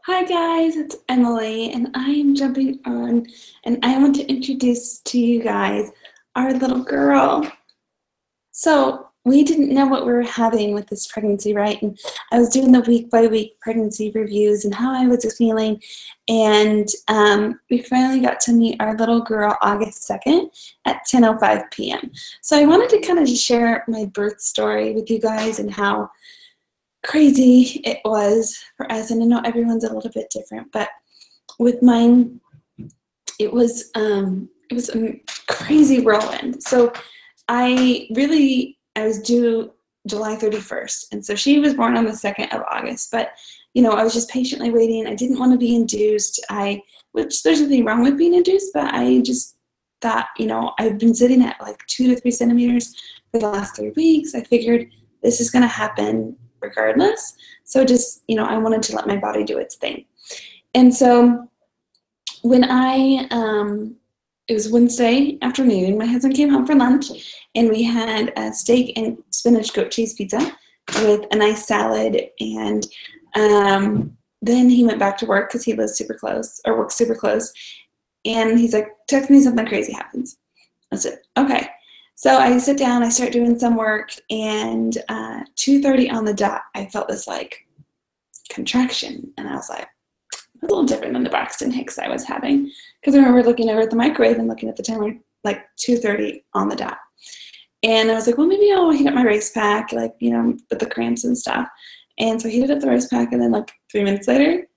Hi guys, it's Emily and I am jumping on and I want to introduce to you guys our little girl. So we didn't know what we were having with this pregnancy, right? And I was doing the week by week pregnancy reviews and how I was feeling, and we finally got to meet our little girl August 2nd at 10:05 p.m. So I wanted to kind of just share my birth story with you guys and how crazy it was for us. And I know everyone's a little bit different, but with mine, it was a crazy whirlwind. So I was due July 31st, and so she was born on the 2nd of August. But I was just patiently waiting. I didn't want to be induced. Which there's nothing wrong with being induced, but I just thought, I've been sitting at like 2 to 3 centimeters for the last 3 weeks. I figured this is going to happen regardless. So just, I wanted to let my body do its thing. And so when it was Wednesday afternoon, my husband came home for lunch and we had a steak and spinach goat cheese pizza with a nice salad. And then he went back to work because he lives super close or works super close. And he's like, text me something crazy happens. I said, okay. So I sit down, I start doing some work, and 2:30 on the dot, I felt this like contraction, and I was like, a little different than the Braxton Hicks I was having, because I remember looking over at the microwave and looking at the timer, like 2:30 on the dot, and I was like, well, maybe I'll heat up my race pack, like with the cramps and stuff, and so I heated up the race pack, and then like 3 minutes later,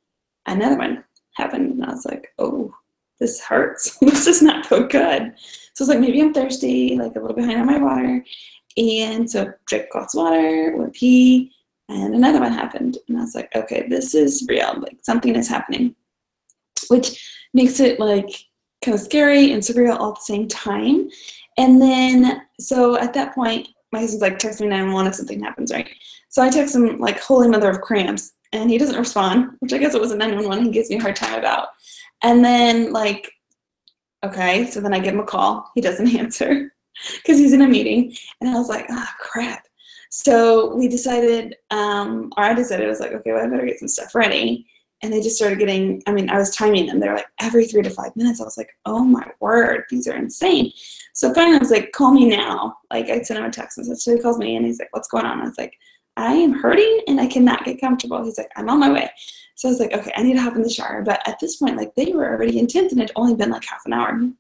another one happened, and I was like, oh, this hurts. This does not feel good. So it's like, maybe I'm thirsty, like a little behind on my water. And so drank a glass of water, went pee, and another one happened. And I was like, okay, this is real. Like something is happening, which makes it like kind of scary and surreal all at the same time. And then, so at that point, my husband's like, text me 911 if something happens, right? So I text him like, holy mother of cramps, and he doesn't respond, which I guess it was a 911 he gives me a hard time about. And then like, okay, so then I give him a call. He doesn't answer because he's in a meeting. And I was like, oh, crap. So we decided, or I decided, I was like, okay, well, I better get some stuff ready. And they just started getting, I was timing them. They're like every 3 to 5 minutes. I was like, oh my word, these are insane. So finally I was like, call me now. Like I sent him a text message. So he calls me and he's like, what's going on? I was like, I am hurting and I cannot get comfortable. He's like, I'm on my way. So I was like, okay, I need to hop in the shower. But at this point, like they were already intense and it had only been like half an hour. And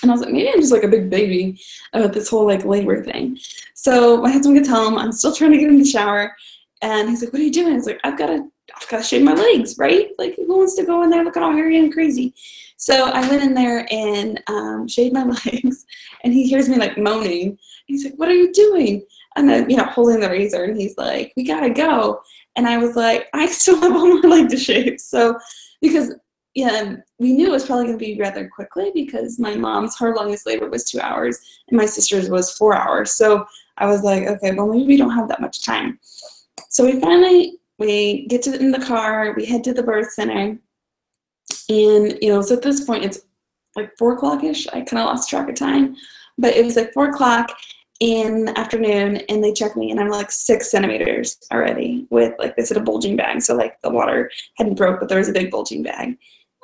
I was like, maybe I'm just like a big baby about this whole like labor thing. So my husband gets home. I'm still trying to get in the shower. And he's like, what are you doing? I was like, I've got to shave my legs, right? Like who wants to go in there looking all hairy and crazy? So I went in there and shaved my legs. And he hears me like moaning. And he's like, what are you doing? And then, holding the razor, and he's like, we gotta go. And I was like, I still have one more leg to shave. So, because, we knew it was probably gonna be rather quickly because my mom's, her longest labor was 2 hours, and my sister's was 4 hours. So I was like, okay, well, maybe we don't have that much time. So we get in the car, we head to the birth center, and, so at this point, it's like 4 o'clock-ish. I kind of lost track of time, but it was like 4 o'clock in the afternoon, and they checked me and I'm like 6 centimeters already with, like, they said a bulging bag. So like the water hadn't broke, but there was a big bulging bag.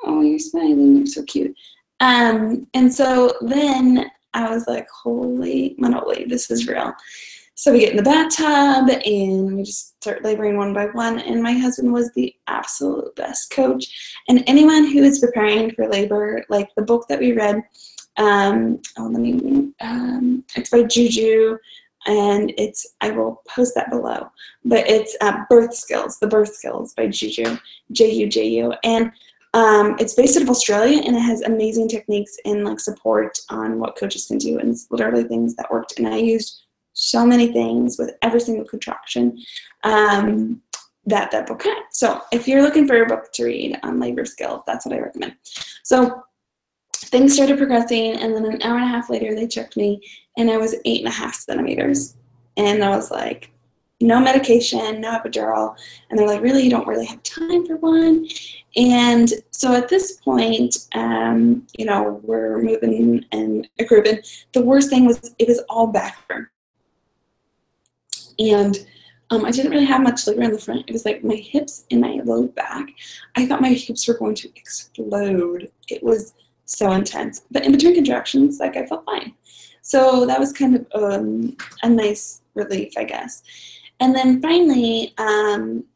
Oh, you're smiling, you're so cute. And so then I was like, holy moly, this is real. So we get in the bathtub and we just start laboring one by one, and my husband was the absolute best coach. And anyone who is preparing for labor, like the book that we read, it's by Juju, and I will post that below, but it's Birth Skills, The Birth Skills by Juju, Juju, and it's based out of Australia, and it has amazing techniques and like support on what coaches can do, and it's literally things that worked, and I used so many things with every single contraction that book had. So if you're looking for a book to read on labor skills, that's what I recommend. So things started progressing, and then an hour and a half later, they checked me, and I was 8.5 centimeters. And I was like, no medication, no epidural. And they're like, really, you don't really have time for one? And so at this point, we're moving and grooving. The worst thing was it was all back burn. And I didn't really have much labor in the front. It was like my hips and my low back. I thought my hips were going to explode. It was so intense. But in between contractions, like, I felt fine. So that was kind of a nice relief, I guess. And then finally,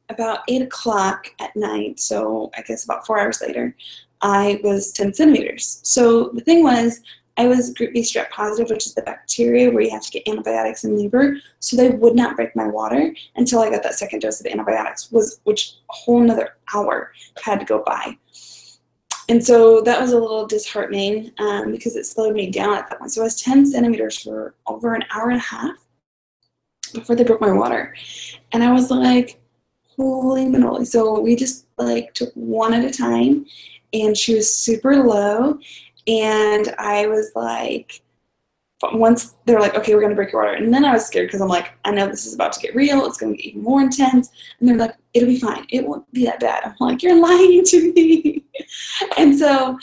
about 8 o'clock at night, so I guess about 4 hours later, I was 10 centimeters. So the thing was, I was group B strep positive, which is the bacteria where you have to get antibiotics in labor. So they would not break my water until I got that second dose of antibiotics, which a whole another hour had to go by. And so that was a little disheartening because it slowed me down at that point. So I was 10 centimeters for over an hour and a half before they broke my water. And I was like, holy moly. So we just like took one at a time, and she was super low. And I was like, once they're like, okay, we're going to break your water. And then I was scared because I'm like, I know this is about to get real. It's going to get even more intense. And they're like, it'll be fine. It won't be that bad. I'm like, you're lying to me. And so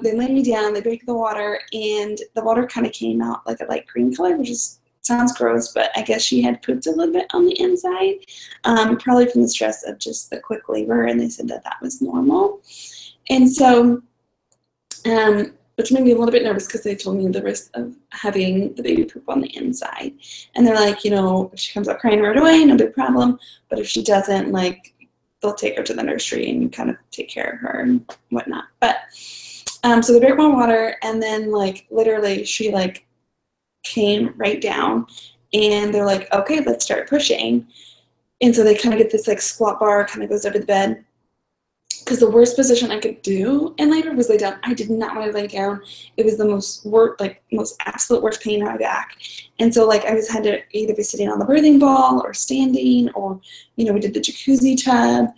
they laid me down. They break the water. And the water kind of came out like a light green color, which is sounds gross, but I guess she had pooped a little bit on the inside, probably from the stress of just the quick labor. And they said that that was normal. And so which made me a little bit nervous because they told me the risk of having the baby poop on the inside. And they're like, you know, if she comes out crying right away, no big problem. But if she doesn't, like, they'll take her to the nursery and kind of take care of her and whatnot. But so they break my water, and then, like, literally she, like, came right down. And they're like, okay, let's start pushing. And so they kind of get this, like, squat bar, kind of goes over the bed. Because the worst position I could do in labor was lay down. I did not want to lay down. It was the most absolute worst pain in my back. And so, like, I had to either be sitting on the birthing ball or standing, or, you know, we did the jacuzzi tub.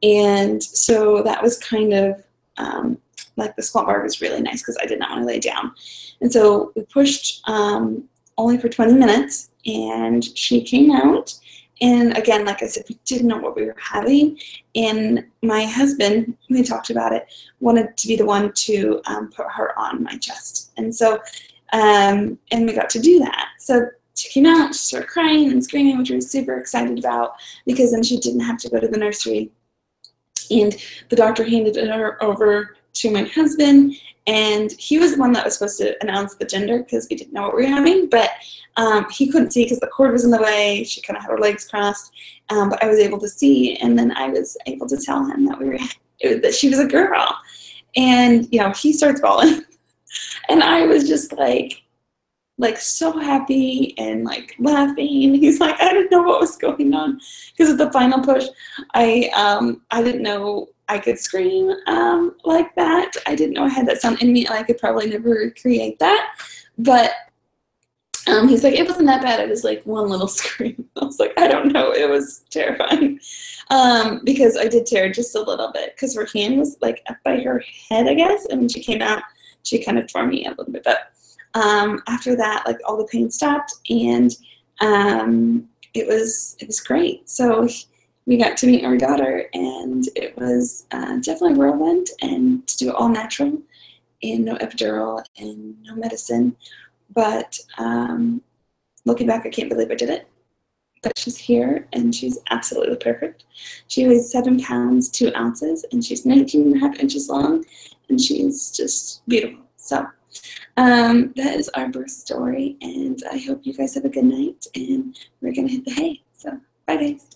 And so that was kind of like the squat bar was really nice because I did not want to lay down. And so we pushed only for 20 minutes, and she came out. And again, like I said, we didn't know what we were having. And my husband, we talked about it, wanted to be the one to put her on my chest. And so, and we got to do that. So she came out, she started crying and screaming, which we were super excited about, because then she didn't have to go to the nursery. And the doctor handed her over to my husband, and he was the one that was supposed to announce the gender because we didn't know what we were having, but he couldn't see because the cord was in the way. She kind of had her legs crossed, but I was able to see, and then I was able to tell him that that she was a girl. And, you know, he starts bawling, and I was just like so happy and like laughing. He's like, I didn't know what was going on, because at the final push, I didn't know I could scream like that. I didn't know I had that sound in me, and I could probably never recreate that. But he's like, it wasn't that bad. It was like one little scream. I was like, I don't know. It was terrifying because I did tear just a little bit because her hand was like up by her head, I guess. And when she came out, she kind of tore me a little bit. But after that, like, all the pain stopped, and it was great. So we got to meet our daughter, and it was definitely a whirlwind, and to do it all natural and no epidural and no medicine. But looking back, I can't believe I did it. But she's here, and she's absolutely perfect. She weighs 7 pounds, 2 ounces, and she's 19.5 inches long, and she's just beautiful. So that is our birth story, and I hope you guys have a good night, and we're going to hit the hay. So bye, guys.